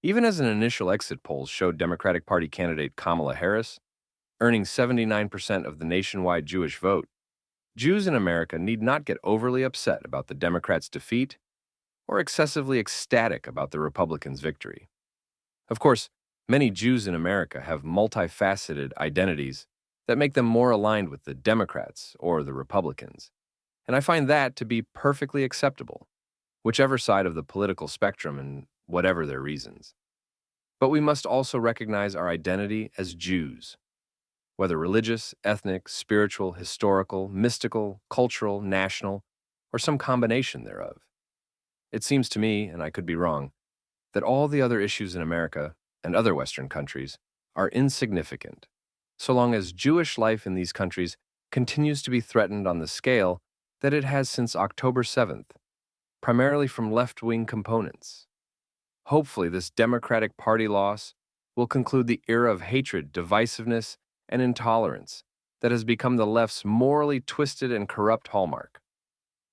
Even as an initial exit polls showed Democratic Party candidate Kamala Harris earning 79% of the nationwide Jewish vote, Jews in America need not get overly upset about the Democrats' defeat or excessively ecstatic about the Republicans' victory. Of course, many Jews in America have multifaceted identities that make them more aligned with the Democrats or the Republicans, and I find that to be perfectly acceptable, whichever side of the political spectrum and whatever their reasons. But we must also recognize our identity as Jews, whether religious, ethnic, spiritual, historical, mystical, cultural, national, or some combination thereof. It seems to me, and I could be wrong, that all the other issues in America and other Western countries are insignificant, so long as Jewish life in these countries continues to be threatened on the scale that it has since October 7th, primarily from left-wing components. Hopefully, this Democratic Party loss will conclude the era of hatred, divisiveness, and intolerance that has become the left's morally twisted and corrupt hallmark.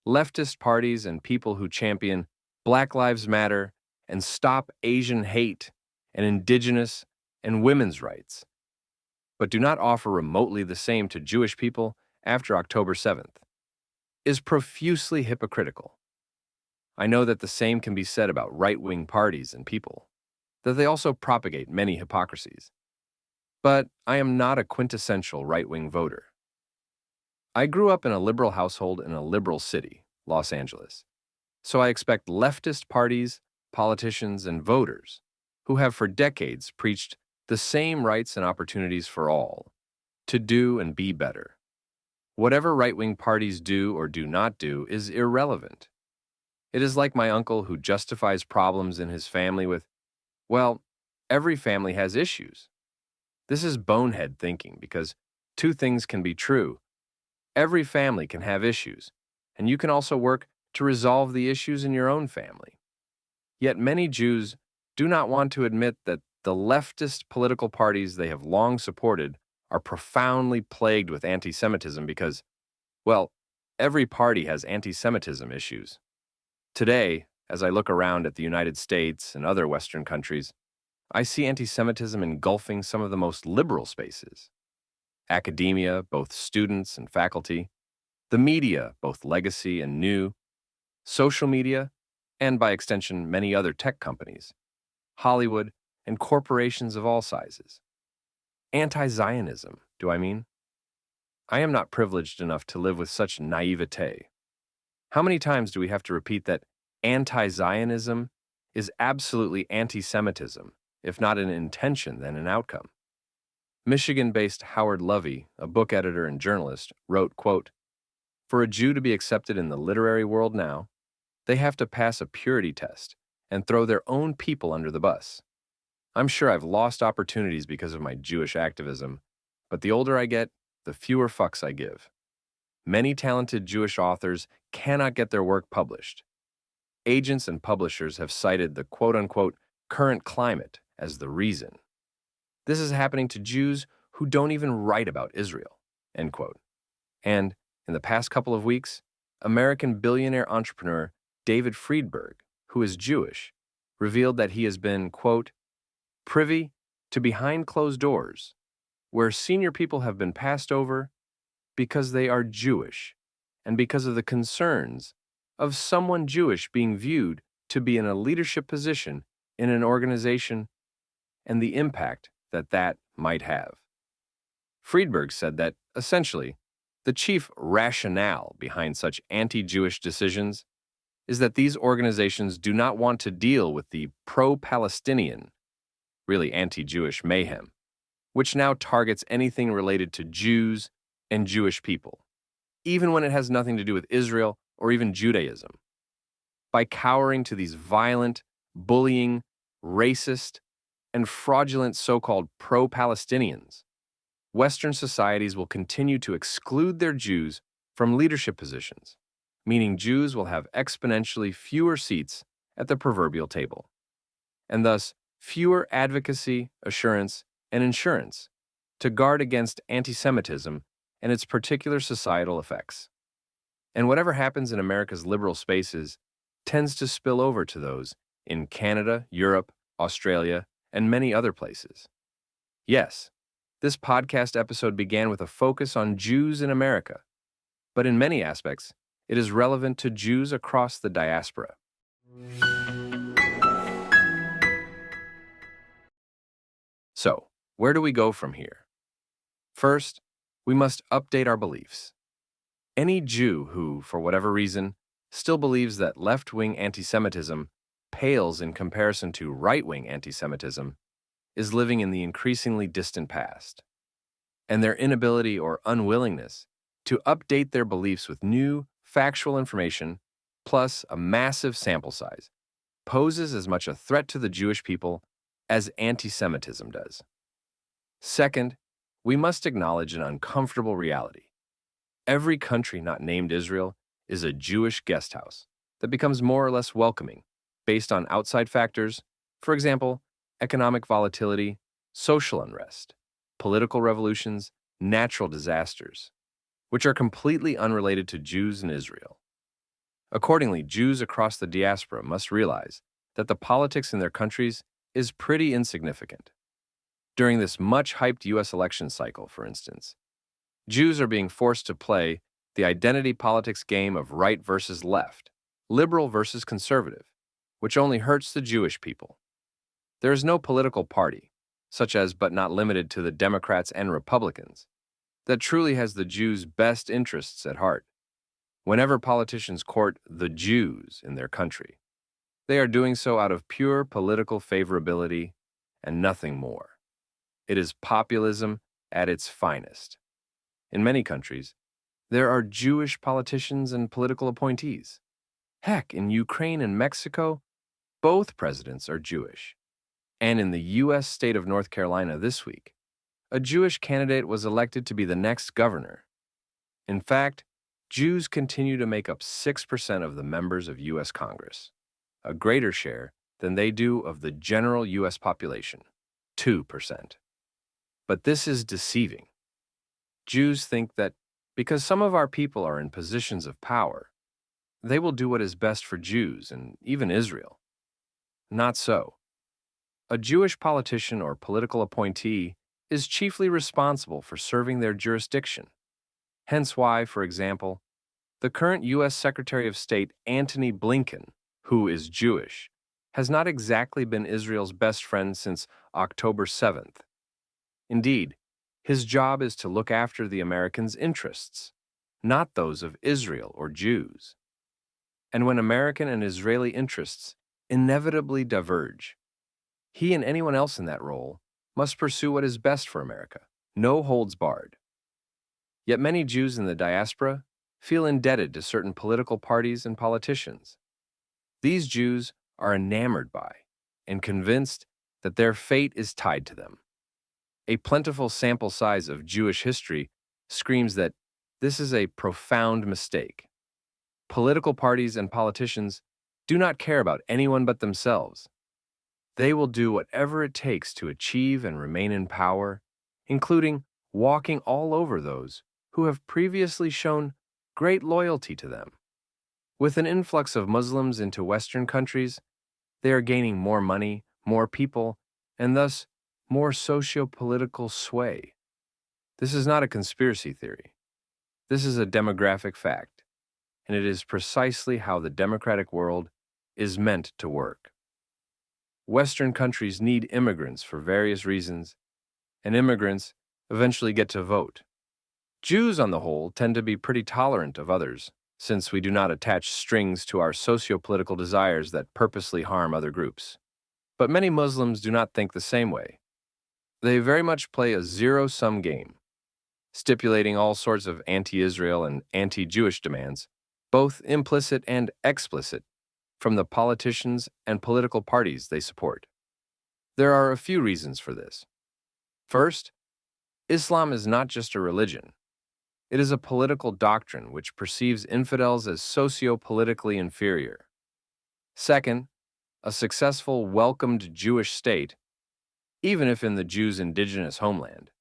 Leftist parties and people who champion Black Lives Matter and stop Asian hate and indigenous and women's rights, but do not offer remotely the same to Jewish people after October 7th, is profusely hypocritical. I know that the same can be said about right-wing parties and people, that they also propagate many hypocrisies. But I am not a quintessential right-wing voter. I grew up in a liberal household in a liberal city, Los Angeles, so I expect leftist parties, politicians, and voters who have for decades preached the same rights and opportunities for all to do and be better. Whatever right-wing parties do or do not do is irrelevant. It is like my uncle who justifies problems in his family with, well, every family has issues. This is bonehead thinking because two things can be true. Every family can have issues, and you can also work to resolve the issues in your own family. Yet many Jews do not want to admit that the leftist political parties they have long supported are profoundly plagued with anti-Semitism because, well, every party has anti-Semitism issues. Today, as I look around at the United States and other Western countries, I see anti-Semitism engulfing some of the most liberal spaces. Academia, both students and faculty, the media, both legacy and new, social media, and by extension many other tech companies, Hollywood, and corporations of all sizes. Anti-Zionism, do I mean? I am not privileged enough to live with such naivete. How many times do we have to repeat that anti-Zionism is absolutely anti-Semitism, if not an intention, then an outcome? Michigan-based Howard Lovey, a book editor and journalist, wrote, quote, "For a Jew to be accepted in the literary world now, they have to pass a purity test and throw their own people under the bus. I'm sure I've lost opportunities because of my Jewish activism, but the older I get, the fewer fucks I give. Many talented Jewish authors cannot get their work published. Agents and publishers have cited the quote-unquote current climate as the reason. This is happening to Jews who don't even write about Israel," end quote. And in the past couple of weeks, American billionaire entrepreneur David Friedberg, who is Jewish, revealed that he has been, quote, "privy to behind closed doors, where senior people have been passed over because they are Jewish and because of the concerns of someone Jewish being viewed to be in a leadership position in an organization and the impact that that might have." Friedberg said that, essentially, the chief rationale behind such anti-Jewish decisions is that these organizations do not want to deal with the pro-Palestinian, really anti-Jewish mayhem, which now targets anything related to Jews and Jewish people, even when it has nothing to do with Israel or even Judaism. By cowering to these violent, bullying, racist, and fraudulent so-called pro-Palestinians, Western societies will continue to exclude their Jews from leadership positions, meaning Jews will have exponentially fewer seats at the proverbial table, and thus fewer advocacy, assurance, and insurance to guard against anti-Semitism and its particular societal effects. And whatever happens in America's liberal spaces tends to spill over to those in Canada, Europe, Australia, and many other places. Yes, this podcast episode began with a focus on Jews in America, but in many aspects, it is relevant to Jews across the diaspora. So, where do we go from here? First, we must update our beliefs. Any Jew who, for whatever reason, still believes that left-wing anti-Semitism pales in comparison to right-wing anti-Semitism is living in the increasingly distant past. And their inability or unwillingness to update their beliefs with new, factual information, plus a massive sample size, poses as much a threat to the Jewish people as anti-Semitism does. Second, we must acknowledge an uncomfortable reality. Every country not named Israel is a Jewish guesthouse that becomes more or less welcoming based on outside factors, for example, economic volatility, social unrest, political revolutions, natural disasters, which are completely unrelated to Jews in Israel. Accordingly, Jews across the diaspora must realize that the politics in their countries is pretty insignificant. During this much-hyped U.S. election cycle, for instance, Jews are being forced to play the identity politics game of right versus left, liberal versus conservative, which only hurts the Jewish people. There is no political party, such as but not limited to the Democrats and Republicans, that truly has the Jews' best interests at heart. Whenever politicians court the Jews in their country, they are doing so out of pure political favorability and nothing more. It is populism at its finest. In many countries, there are Jewish politicians and political appointees. Heck, in Ukraine and Mexico, both presidents are Jewish. And in the U.S. state of North Carolina this week, a Jewish candidate was elected to be the next governor. In fact, Jews continue to make up 6% of the members of U.S. Congress, a greater share than they do of the general U.S. population, 2%. But this is deceiving. Jews think that because some of our people are in positions of power, they will do what is best for Jews and even Israel. Not so. A Jewish politician or political appointee is chiefly responsible for serving their jurisdiction. Hence why, for example, the current U.S. Secretary of State Antony Blinken, who is Jewish, has not exactly been Israel's best friend since October 7th. Indeed, his job is to look after the Americans' interests, not those of Israel or Jews. And when American and Israeli interests inevitably diverge, he and anyone else in that role must pursue what is best for America, no holds barred. Yet many Jews in the diaspora feel indebted to certain political parties and politicians. These Jews are enamored by and convinced that their fate is tied to them. A plentiful sample size of Jewish history screams that this is a profound mistake. Political parties and politicians do not care about anyone but themselves. They will do whatever it takes to achieve and remain in power, including walking all over those who have previously shown great loyalty to them. With an influx of Muslims into Western countries, they are gaining more money, more people, and thus more socio-political sway. This is not a conspiracy theory. This is a demographic fact, and it is precisely how the democratic world is meant to work. Western countries need immigrants for various reasons, and immigrants eventually get to vote. Jews, on the whole, tend to be pretty tolerant of others, since we do not attach strings to our socio-political desires that purposely harm other groups. But many Muslims do not think the same way. They very much play a zero-sum game, stipulating all sorts of anti-Israel and anti-Jewish demands, both implicit and explicit, from the politicians and political parties they support. There are a few reasons for this. First, Islam is not just a religion. It is a political doctrine which perceives infidels as socio-politically inferior. Second, a successful, welcomed Jewish state, even if in the Jews' indigenous homeland,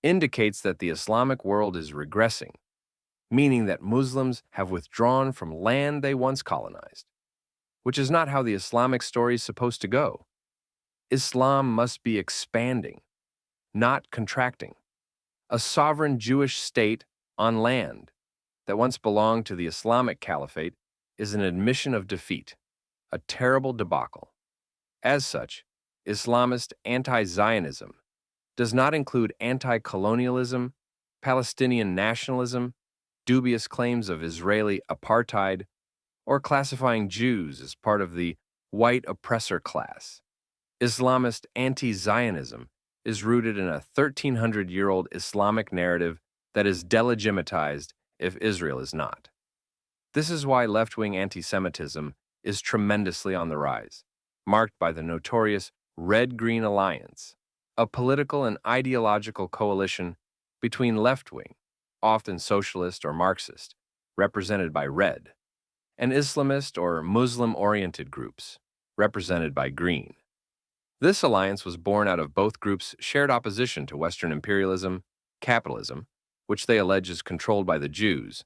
indicates that the Islamic world is regressing, meaning that Muslims have withdrawn from land they once colonized, which is not how the Islamic story is supposed to go. Islam must be expanding, not contracting. A sovereign Jewish state on land that once belonged to the Islamic Caliphate is an admission of defeat, a terrible debacle. As such, Islamist anti-Zionism does not include anti-colonialism, Palestinian nationalism, dubious claims of Israeli apartheid, or classifying Jews as part of the white oppressor class. Islamist anti-Zionism is rooted in a 1,300-year-old Islamic narrative that is delegitimized if Israel is not. This is why left-wing anti-Semitism is tremendously on the rise, marked by the notorious Red-Green Alliance, a political and ideological coalition between left-wing, often socialist or Marxist, represented by red, and Islamist or Muslim-oriented groups, represented by green. This alliance was born out of both groups' shared opposition to Western imperialism, capitalism, which they allege is controlled by the Jews,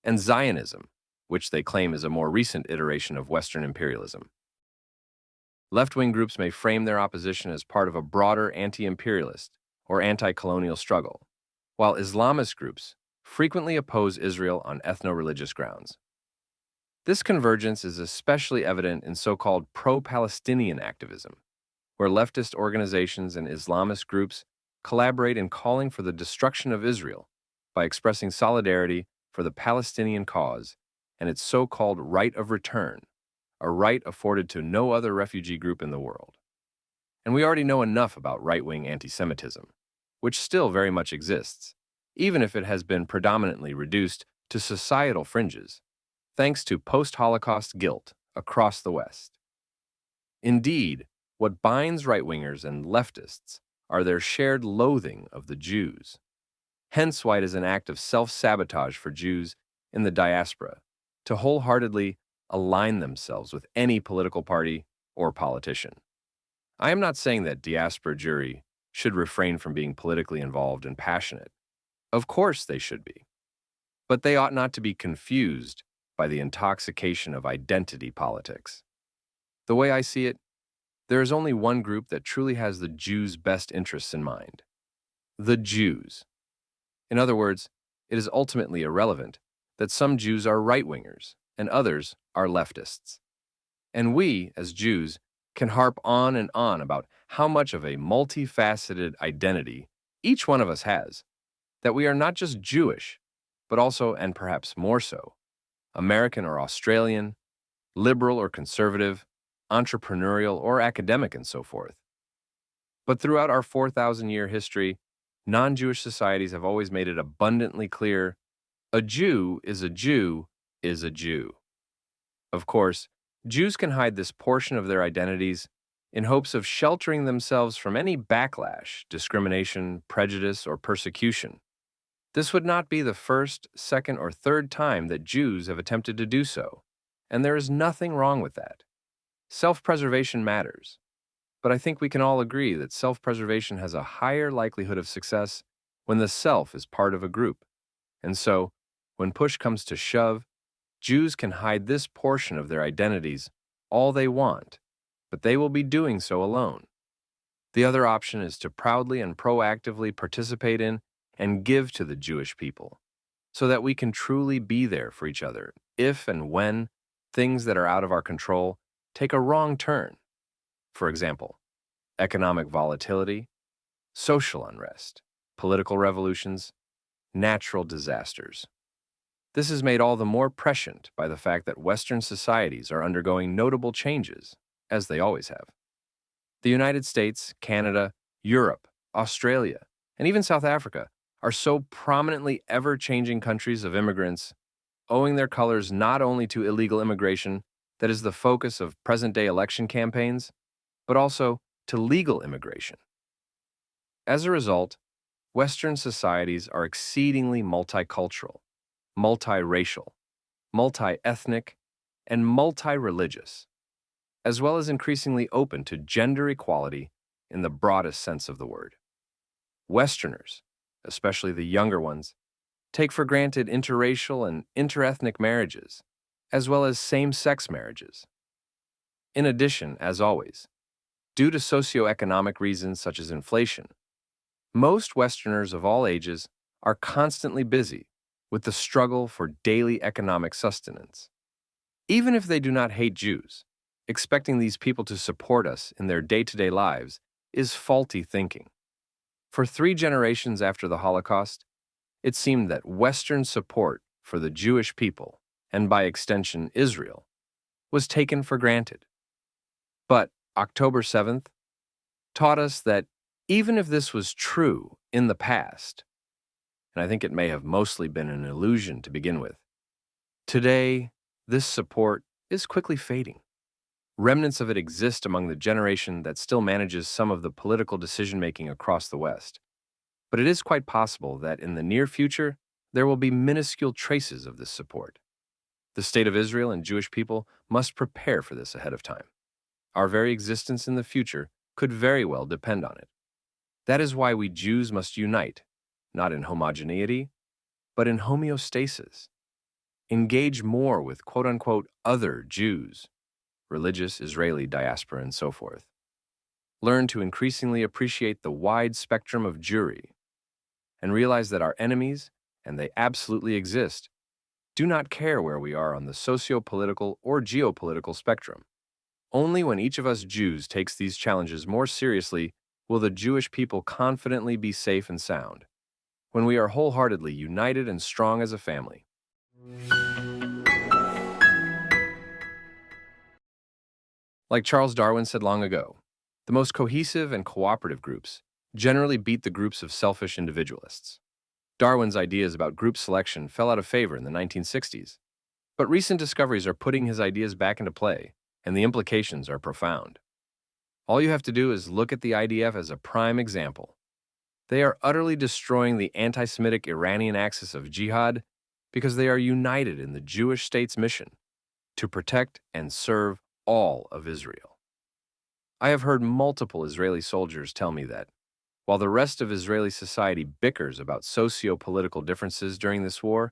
and Zionism, which they claim is a more recent iteration of Western imperialism. Left-wing groups may frame their opposition as part of a broader anti-imperialist or anti-colonial struggle, while Islamist groups frequently oppose Israel on ethno-religious grounds. This convergence is especially evident in so-called pro-Palestinian activism, where leftist organizations and Islamist groups collaborate in calling for the destruction of Israel by expressing solidarity for the Palestinian cause and its so-called right of return, a right afforded to no other refugee group in the world. And we already know enough about right-wing anti-Semitism, which still very much exists, even if it has been predominantly reduced to societal fringes, thanks to post-Holocaust guilt across the West. Indeed, what binds right-wingers and leftists are their shared loathing of the Jews. Hence why it is an act of self-sabotage for Jews in the diaspora to wholeheartedly align themselves with any political party or politician. I am not saying that Diaspora Jewry should refrain from being politically involved and passionate. Of course they should be. But they ought not to be confused by the intoxication of identity politics. The way I see it, there is only one group that truly has the Jews' best interests in mind: the Jews. In other words, it is ultimately irrelevant that some Jews are right-wingers and others are leftists. And we, as Jews, can harp on and on about how much of a multifaceted identity each one of us has, that we are not just Jewish, but also, and perhaps more so, American or Australian, liberal or conservative, entrepreneurial or academic, and so forth. But throughout our 4,000-year history, non-Jewish societies have always made it abundantly clear: a Jew is a Jew is a Jew. Of course, Jews can hide this portion of their identities in hopes of sheltering themselves from any backlash, discrimination, prejudice, or persecution. This would not be the first, second, or third time that Jews have attempted to do so, and there is nothing wrong with that. Self-preservation matters, but I think we can all agree that self-preservation has a higher likelihood of success when the self is part of a group. And so, when push comes to shove, Jews can hide this portion of their identities all they want, but they will be doing so alone. The other option is to proudly and proactively participate in and give to the Jewish people, so that we can truly be there for each other if and when things that are out of our control take a wrong turn. For example, economic volatility, social unrest, political revolutions, natural disasters. This is made all the more prescient by the fact that Western societies are undergoing notable changes, as they always have. The United States, Canada, Europe, Australia, and even South Africa are so prominently ever-changing countries of immigrants, owing their colors not only to illegal immigration that is the focus of present-day election campaigns, but also to legal immigration. As a result, Western societies are exceedingly multicultural, multiracial, multi-ethnic, and multi-religious, as well as increasingly open to gender equality in the broadest sense of the word. Westerners, especially the younger ones, take for granted interracial and interethnic marriages, as well as same-sex marriages. In addition, as always, Due to socioeconomic reasons such as inflation, most Westerners of all ages are constantly busy with the struggle for daily economic sustenance. Even if they do not hate Jews, expecting these people to support us in their day-to-day lives is faulty thinking. For 3 generations after the Holocaust, it seemed that Western support for the Jewish people, and by extension Israel, was taken for granted. But October 7th taught us that even if this was true in the past, and I think it may have mostly been an illusion to begin with, today this support is quickly fading. Remnants of it exist among the generation that still manages some of the political decision-making across the West. But it is quite possible that in the near future, there will be minuscule traces of this support. The state of Israel and Jewish people must prepare for this ahead of time. Our very existence in the future could very well depend on it. That is why we Jews must unite, not in homogeneity, but in homeostasis. Engage more with quote-unquote other Jews, religious, Israeli, diaspora, and so forth. Learn to increasingly appreciate the wide spectrum of Jewry, and realize that our enemies, and they absolutely exist, do not care where we are on the socio-political or geopolitical spectrum. Only when each of us Jews takes these challenges more seriously will the Jewish people confidently be safe and sound, when we are wholeheartedly united and strong as a family. Like Charles Darwin said long ago, the most cohesive and cooperative groups generally beat the groups of selfish individualists. Darwin's ideas about group selection fell out of favor in the 1960s, but recent discoveries are putting his ideas back into play, and the implications are profound. All you have to do is look at the IDF as a prime example. They are utterly destroying the anti-Semitic Iranian axis of jihad because they are united in the Jewish state's mission to protect and serve all of Israel. I have heard multiple Israeli soldiers tell me that, while the rest of Israeli society bickers about socio-political differences during this war,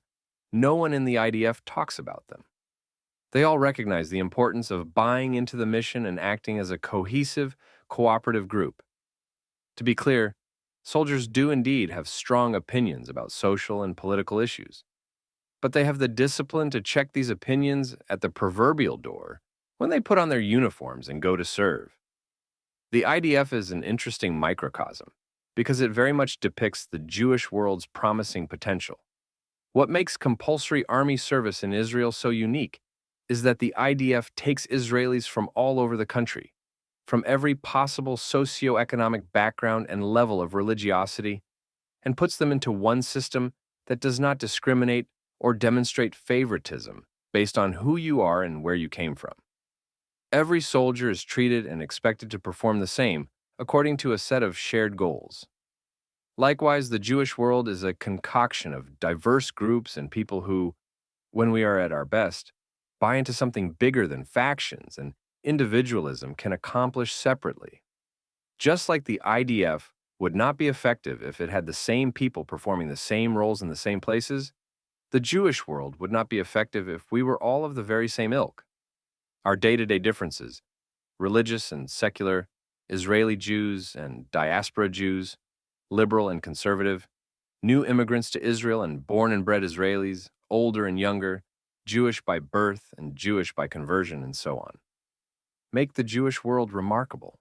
no one in the IDF talks about them. They all recognize the importance of buying into the mission and acting as a cohesive, cooperative group. To be clear, soldiers do indeed have strong opinions about social and political issues, but they have the discipline to check these opinions at the proverbial door when they put on their uniforms and go to serve. The IDF is an interesting microcosm because it very much depicts the Jewish world's promising potential. What makes compulsory army service in Israel so unique is that the IDF takes Israelis from all over the country, from every possible socio-economic background and level of religiosity, and puts them into one system that does not discriminate or demonstrate favoritism based on who you are and where you came from. Every soldier is treated and expected to perform the same according to a set of shared goals. Likewise, the Jewish world is a concoction of diverse groups and people who, when we are at our best, buy into something bigger than factions and individualism can accomplish separately. Just like the IDF would not be effective if it had the same people performing the same roles in the same places, the Jewish world would not be effective if we were all of the very same ilk. Our day-to-day differences, religious and secular, Israeli Jews and diaspora Jews, liberal and conservative, new immigrants to Israel and born and bred Israelis, older and younger, Jewish by birth and Jewish by conversion, and so on, make the Jewish world remarkable.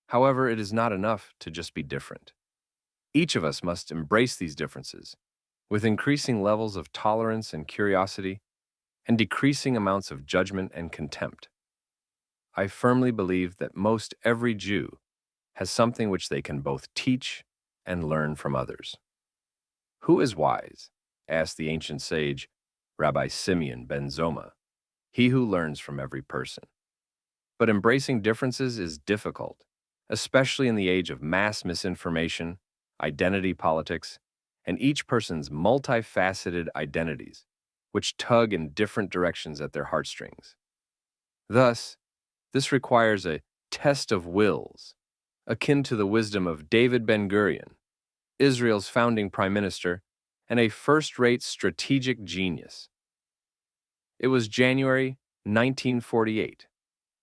However, it is not enough to just be different. Each of us must embrace these differences with increasing levels of tolerance and curiosity and decreasing amounts of judgment and contempt. I firmly believe that most every Jew has something which they can both teach and learn from others. Who is wise? Asked the ancient sage, Rabbi Simeon ben Zoma. He who learns from every person. But embracing differences is difficult, especially in the age of mass misinformation, identity politics, and each person's multifaceted identities, which tug in different directions at their heartstrings. Thus, this requires a test of wills, akin to the wisdom of David Ben-Gurion, Israel's founding prime minister, and a first-rate strategic genius. It was January 1948,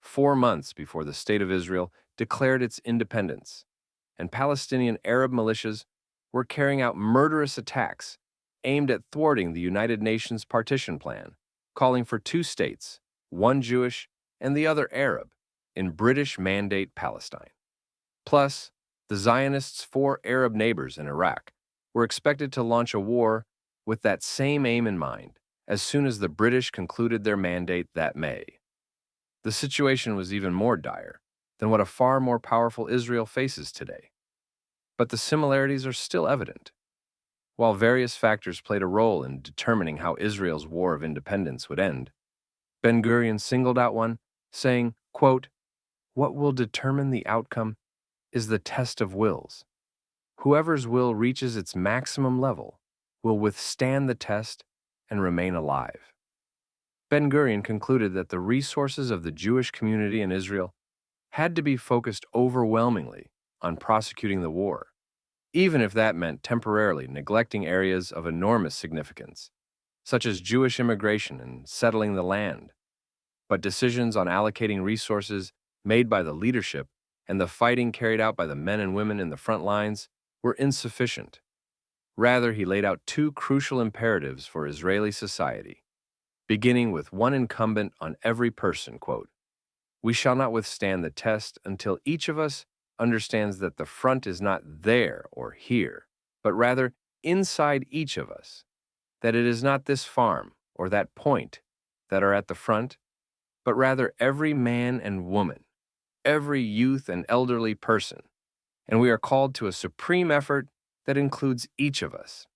4 months before the State of Israel declared its independence, and Palestinian Arab militias were carrying out murderous attacks aimed at thwarting the United Nations partition plan, calling for two states, one Jewish and the other Arab, in British Mandate Palestine. Plus, the Zionists' four Arab neighbors in Iraq were expected to launch a war with that same aim in mind as soon as the British concluded their mandate that May. The situation was even more dire than what a far more powerful Israel faces today. But the similarities are still evident. While various factors played a role in determining how Israel's war of independence would end, Ben-Gurion singled out one, saying, quote, "What will determine the outcome is the test of wills. Whoever's will reaches its maximum level will withstand the test and remain alive." Ben-Gurion concluded that the resources of the Jewish community in Israel had to be focused overwhelmingly on prosecuting the war, even if that meant temporarily neglecting areas of enormous significance, such as Jewish immigration and settling the land. But decisions on allocating resources made by the leadership and the fighting carried out by the men and women in the front lines were insufficient. Rather, he laid out two crucial imperatives for Israeli society, beginning with one incumbent on every person, quote, "We shall not withstand the test until each of us understands that the front is not there or here, but rather inside each of us, that it is not this farm or that point that are at the front, but rather every man and woman, every youth and elderly person, and we are called to a supreme effort that includes each of us.